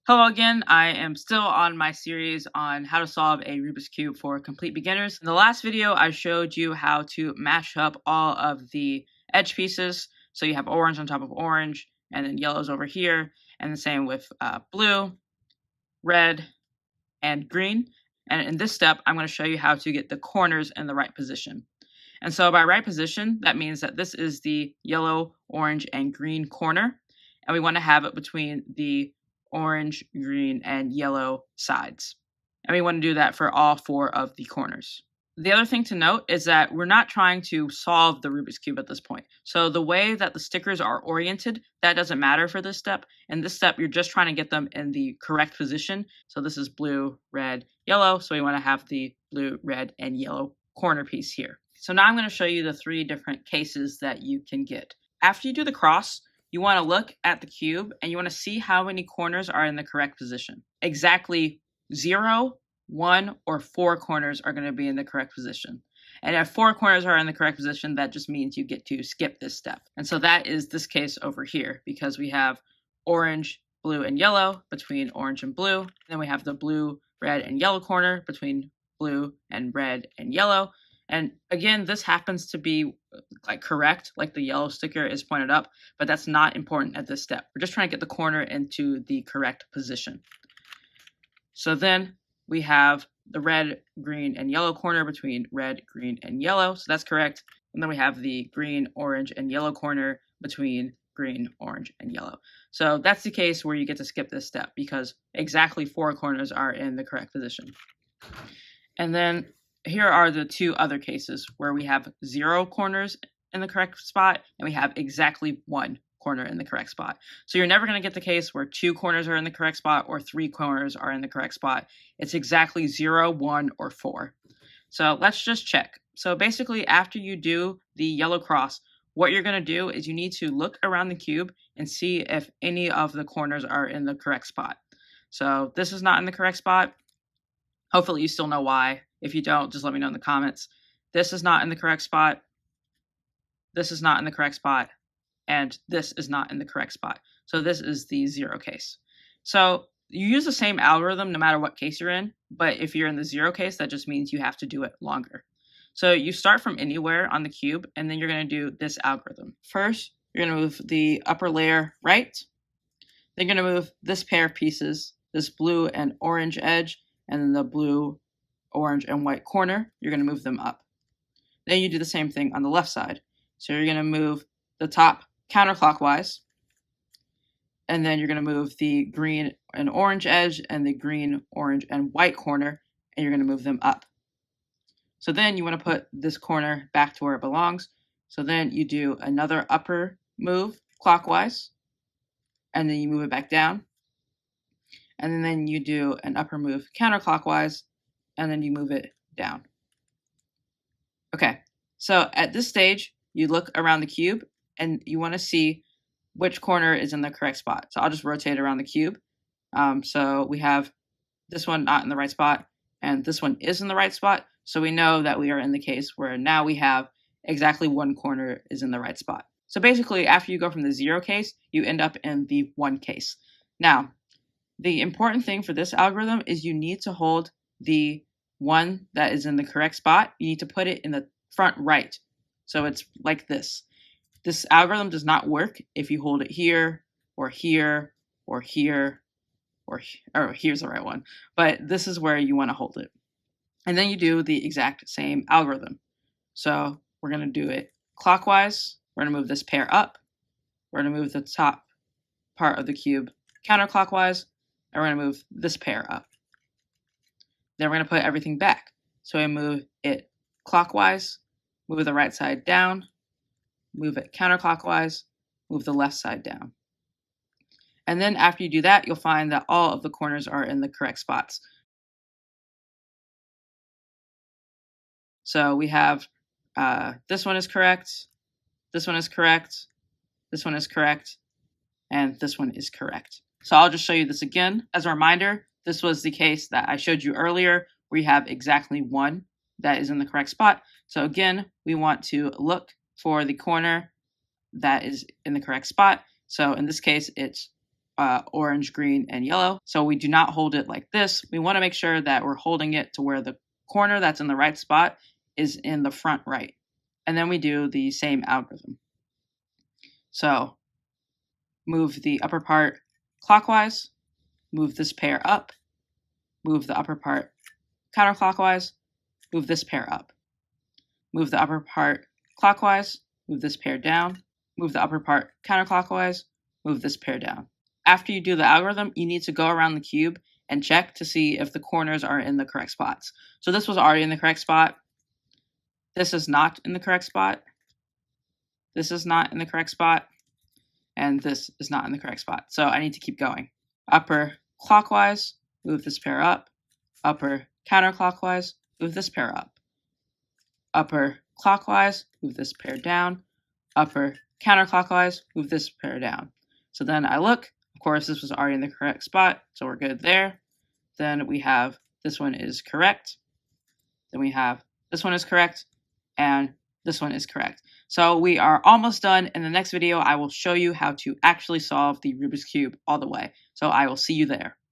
Hello again, I am still on my series on how to solve a Rubik's Cube for complete beginners. In the last video, I showed you how to match up all of the edge pieces. So you have orange on top of orange, and then yellow's over here, and the same with blue, red, and green. And in this step, I'm going to show you how to get the corners in the right position. And so by right position, that means that this is the yellow, orange, and green corner, and we want to have it between the orange, green, and yellow sides. And we want to do that for all 4 of the corners. The other thing to note is that we're not trying to solve the Rubik's Cube at this point. So the way that the stickers are oriented, that doesn't matter for this step. In this step, you're just trying to get them in the correct position. So this is blue, red, yellow. So we want to have the blue, red, and yellow corner piece here. So now I'm going to show you the 3 different cases that you can get. After you do the cross, you want to look at the cube and you want to see how many corners are in the correct position. Exactly 0, 1, or 4 corners are going to be in the correct position. And if 4 corners are in the correct position, that just means you get to skip this step. And so that is this case over here because we have orange, blue, and yellow between orange and blue. And then we have the blue, red, and yellow corner between blue and red and yellow. And again, this happens to be correct, like the yellow sticker is pointed up, but that's not important at this step. We're just trying to get the corner into the correct position. So then we have the red, green, and yellow corner between red, green, and yellow. So that's correct. And then we have the green, orange, and yellow corner between green, orange, and yellow. So that's the case where you get to skip this step because exactly 4 corners are in the correct position. And then here are the 2 other cases where we have 0 corners in the correct spot and we have exactly 1 corner in the correct spot. So you're never going to get the case where 2 corners are in the correct spot or 3 corners are in the correct spot. It's exactly 0, 1, or 4. So let's just check. So basically, after you do the yellow cross, what you're going to do is you need to look around the cube and see if any of the corners are in the correct spot. So this is not in the correct spot. Hopefully you still know why. If you don't, just let me know in the comments. This is not in the correct spot. This is not in the correct spot. And this is not in the correct spot. So this is the 0 case. So you use the same algorithm no matter what case you're in. But if you're in the 0 case, that just means you have to do it longer. So you start from anywhere on the cube, and then you're going to do this algorithm. First, you're going to move the upper layer right. Then you're going to move this pair of pieces, this blue and orange edge, and then the blue, orange, and white corner, you're going to move them up. Then you do the same thing on the left side. So you're going to move the top counterclockwise, and then you're going to move the green and orange edge and the green, orange, and white corner, and you're going to move them up. So then you want to put this corner back to where it belongs. So then you do another upper move clockwise, and then you move it back down. And then you do an upper move counterclockwise, and then you move it down. Okay, so at this stage, you look around the cube, and you want to see which corner is in the correct spot. So I'll just rotate around the cube. So we have this one not in the right spot, and this one is in the right spot. So we know that we are in the case where now we have exactly 1 corner is in the right spot. So basically, after you go from the 0 case, you end up in the 1 case. Now, the important thing for this algorithm is you need to hold the 1 that is in the correct spot. You need to put it in the front right. So it's like this. This algorithm does not work if you hold it here, or here, or here, or here's the right one. But this is where you want to hold it. And then you do the exact same algorithm. So we're going to do it clockwise. We're going to move this pair up. We're going to move the top part of the cube counterclockwise. And we're going to move this pair up. Then we're going to put everything back. So we move it clockwise, move the right side down, move it counterclockwise, move the left side down. And then after you do that, you'll find that all of the corners are in the correct spots. So we have this one is correct, this one is correct, this one is correct, and this one is correct. So I'll just show you this again. As a reminder, this was the case that I showed you earlier where you have exactly 1 that is in the correct spot. So again, we want to look for the corner that is in the correct spot. So in this case, it's orange, green, and yellow. So we do not hold it like this. We want to make sure that we're holding it to where the corner that's in the right spot is in the front right. And then we do the same algorithm. So move the upper part clockwise, move this pair up, move the upper part counterclockwise, move this pair up. Move the upper part clockwise, move this pair down, move the upper part counterclockwise, move this pair down. After you do the algorithm, you need to go around the cube and check to see if the corners are in the correct spots. So this was already in the correct spot. This is not in the correct spot. This is not in the correct spot. And this is not in the correct spot. So I need to keep going. Upper clockwise, move this pair up. Upper counterclockwise, move this pair up. Upper clockwise, move this pair down. Upper counterclockwise, move this pair down. So then I look, of course, this was already in the correct spot, so we're good there. Then we have this one is correct. Then we have this one is correct, and this one is correct. So we are almost done. In the next video, I will show you how to actually solve the Rubik's Cube all the way. So I will see you there.